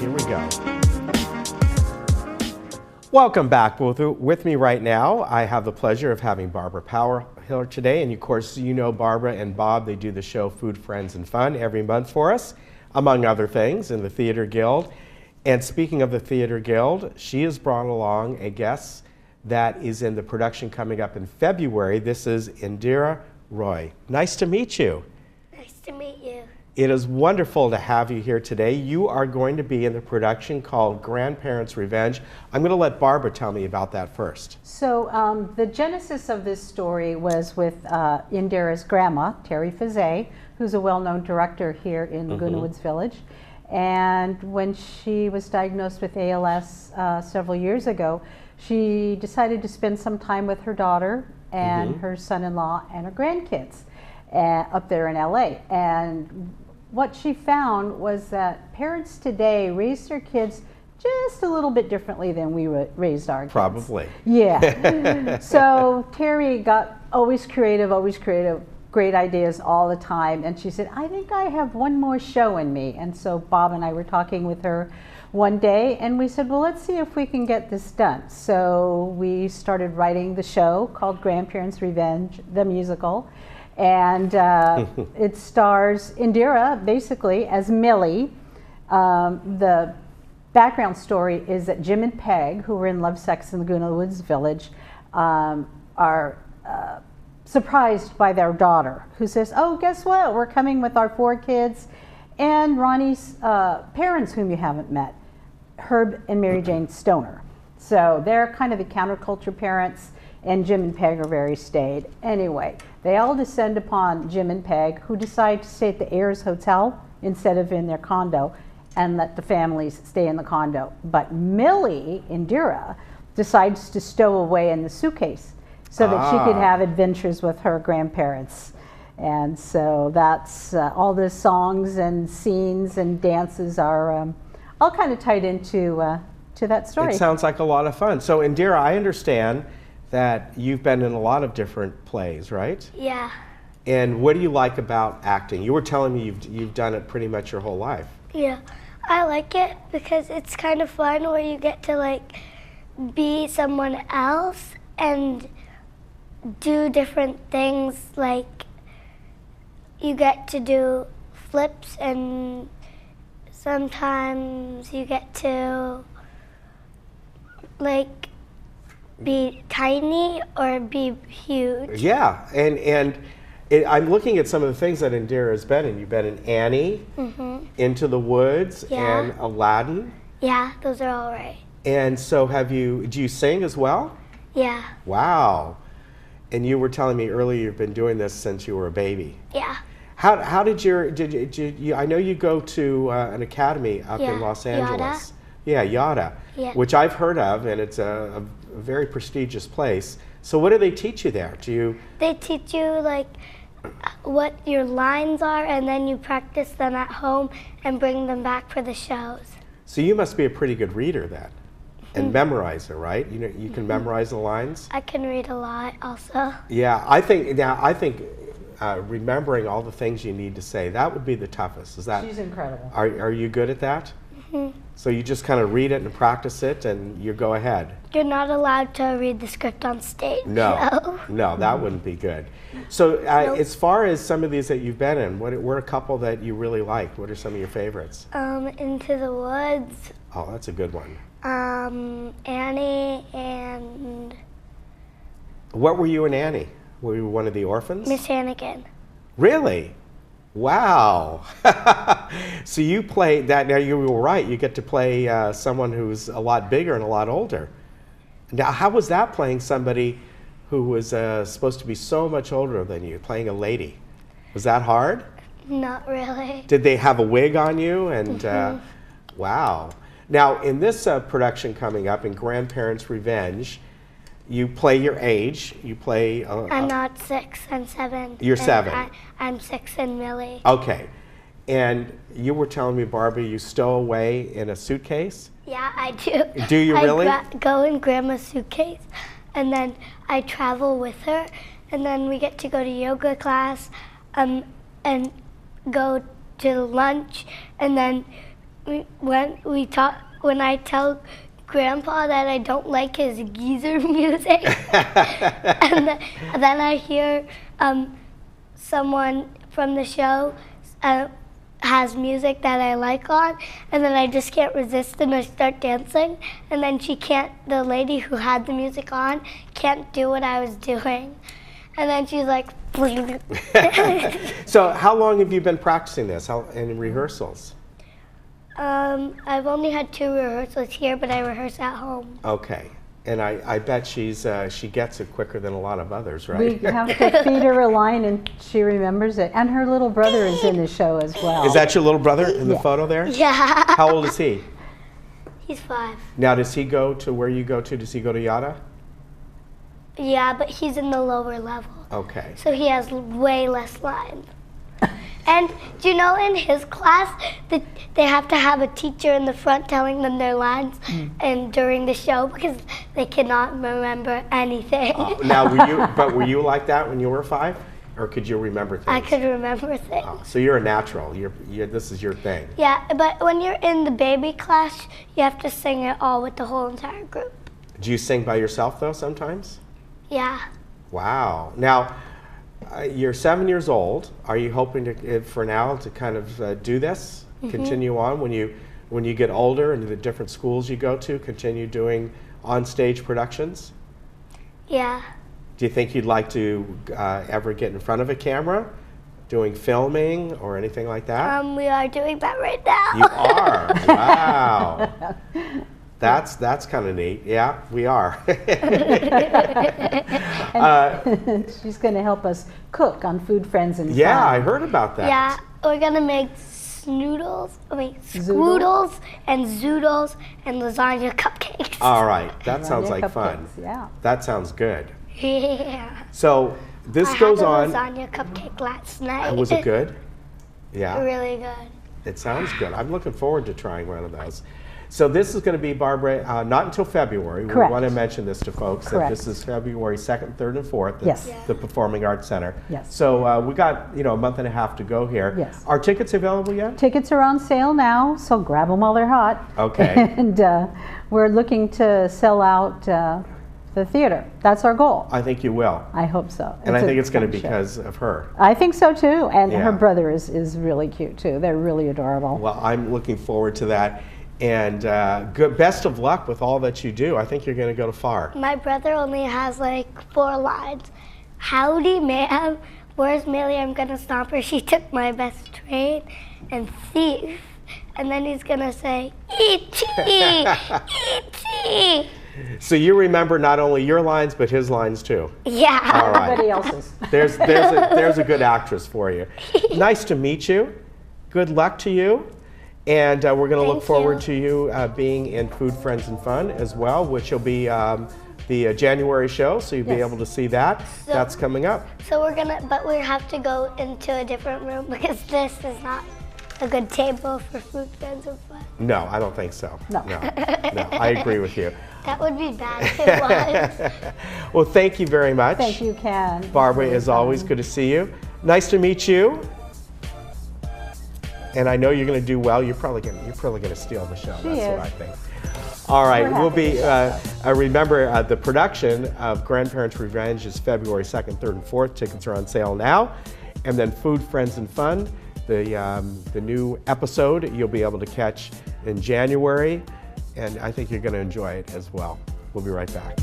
Here we go. Welcome back. With me right now, I have the pleasure of having Barbara Power here today. And of course, you know Barbara and Bob, they do the show Food, Friends, and Fun every month for us, among other things, in the Theater Guild. And speaking of the Theater Guild, she has brought along a guest that is in the production coming up in February. This is Indira Roy. Nice to meet you. Nice to meet you. It is wonderful to have you here today. You are going to be in the production called Grandparent's Revenge. I'm going to let Barbara tell me about that first. So the genesis of this story was with Indira's grandma, Terry Fizet, who's a well-known director here in Laguna Woods Village. And when she was diagnosed with ALS several years ago, she decided to spend some time with her daughter and her son-in-law and her grandkids up there in LA. And what she found was that parents today raise their kids just a little bit differently than we raised our kids. Probably. Yeah. So Terry got always creative, great ideas all the time. And she said, I think I have one more show in me. And so Bob and I were talking with her one day and we said, well, let's see if we can get this done. So we started writing the show called Grandparent's Revenge, the musical. And it stars Indira basically as Millie. The background story is that Jim and Peg, who were in Love, Sex, and Laguna Woods Village, are surprised by their daughter, who says, oh, guess what? We're coming with our 4 kids and Ronnie's parents, whom you haven't met, Herb and Mary Jane Stoner. So they're kind of the counterculture parents, and Jim and Peg are very staid. Anyway, they all descend upon Jim and Peg, who decide to stay at the Ayers Hotel instead of in their condo, and let the families stay in the condo. But Millie, Indira, decides to stow away in the suitcase so that she could have adventures with her grandparents. And so that's all the songs and scenes and dances are all kind of tied into to that story. It sounds like a lot of fun. So Indira, I understand that you've been in a lot of different plays, right? Yeah. And what do you like about acting? You were telling me you've done it pretty much your whole life. Yeah. I like it because it's kind of fun where you get to like be someone else and do different things. Like you get to do flips and sometimes you get to like be tiny or be huge. Yeah, and I'm looking at some of the things that Indira has been in. You've been in Annie, Into the Woods, and Aladdin. Yeah, those are all right. And so do you sing as well? Yeah. Wow. And you were telling me earlier you've been doing this since you were a baby. Yeah. How did you, I know you go to an academy up in Los Angeles. Yada. Yeah, Yada, which I've heard of, and it's a very prestigious place. So what do they teach you there? They teach you like what your lines are, and then you practice them at home and bring them back for the shows. So you must be a pretty good reader then, and memorizer, right? You know, you can memorize the lines. I can read a lot also. Yeah, I think remembering all the things you need to say, that would be the toughest. Is that? She's incredible. Are you good at that? So you just kind of read it and practice it, and you go ahead. You're not allowed to read the script on stage. No, no, that wouldn't be good. So as far as some of these that you've been in, what are a couple that you really liked? What are some of your favorites? Into the Woods. Oh, that's a good one. Annie and... What were you in Annie? Were you one of the orphans? Miss Hannigan. Really? Wow. So you played that. Now you were right. You get to play someone who's a lot bigger and a lot older. Now, how was that playing somebody who was supposed to be so much older than you, playing a lady? Was that hard? Not really. Did they have a wig on you? And wow. Now, in this production coming up, in Grandparent's Revenge, you play your age. You play... I'm not 6, I'm 7. You're 7. I'm 6 and Millie. Okay. And you were telling me, Barbie, you stow away in a suitcase? Yeah, I do. Do you really? I go in Grandma's suitcase, and then I travel with her, and then we get to go to yoga class, and go to lunch, and then when I tell Grandpa that I don't like his geezer music, and then I hear someone from the show has music that I like on, and then I just can't resist and I start dancing, and then the lady who had the music on can't do what I was doing, and then she's like, So how long have you been practicing this in rehearsals? I've only had 2 rehearsals here, but I rehearse at home. Okay. And I bet she gets it quicker than a lot of others, right? We have to feed her a line and she remembers it. And her little brother is in the show as well. Is that your little brother in the Yeah. photo there? Yeah. How old is he? He's 5. Now, does he go to where you go to? Does he go to Yada? Yeah, but he's in the lower level. Okay. So he has way less lines. And do you know in his class that they have to have a teacher in the front telling them their lines and during the show because they cannot remember anything. Now, were you like that when you were 5? Or could you remember things? I could remember things. Oh, so you're a natural. This is your thing. Yeah, but when you're in the baby class, you have to sing it all with the whole entire group. Do you sing by yourself, though, sometimes? Yeah. Wow. Now, you're 7 years old. Are you hoping to, for now, to kind of do this, continue on when you get older and the different schools you go to, continue doing on-stage productions? Yeah. Do you think you'd like to ever get in front of a camera, doing filming or anything like that? We are doing that right now. You are? Wow. That's kind of neat. Yeah, we are. She's going to help us cook on Food Friends and Yeah, Fun. I heard about that. Yeah, we're gonna make scoodles and zoodles and lasagna cupcakes. All right, that sounds Lasagna like fun. cupcakes, yeah. That sounds good. Yeah. So this I goes had a on. lasagna cupcake last night. Was it good? Yeah, Really good. it sounds good. I'm looking forward to trying one of those. So this is going to be, Barbara, not until February. Correct. We want to mention this to folks, that Correct. this is February 2nd, 3rd, and 4th at Yes. the Performing Arts Center. Yes. So we got a month and a half to go here. Yes. Are tickets available yet? Tickets are on sale now, so grab them while they're hot. Okay. And we're looking to sell out the theater. That's our goal. I think you will. I hope so. And I think it's going to fun be show. because of her. I think so too. And Yeah. her brother is really cute too. They're really adorable. Well, I'm looking forward to that. And best of luck with all that you do. I think you're going to go far. My brother only has like 4 lines. Howdy, ma'am. Where's Millie? I'm gonna stomp her. She took my best train. And thief. And then he's gonna say, E.T. E.T. So you remember not only your lines, but his lines too. Yeah. All right. Everybody else's. There's a good actress for you. Nice to meet you. Good luck to you. And we're going to look Thank forward you. to you being in Food, Friends, and Fun as well, which will be the January show, so you'll be Yes. able to see that. That's coming up. So but we have to go into a different room because this is not a good table for Food, Friends, and Fun. No, I don't think so. No. No, I agree with you. That would be bad if it was. Well, thank you very much. Thank you, Ken. Barbara, as always, good to see you. Nice to meet you. And I know you're going to do well. You're probably going to steal the show. She That's what is. I think. All right, We're we'll happy be. to Remember, the production of Grandparents' Revenge is February 2nd, 3rd, and 4th. Tickets are on sale now. And then Food, Friends, and Fun, the new episode you'll be able to catch in January. And I think you're going to enjoy it as well. We'll be right back.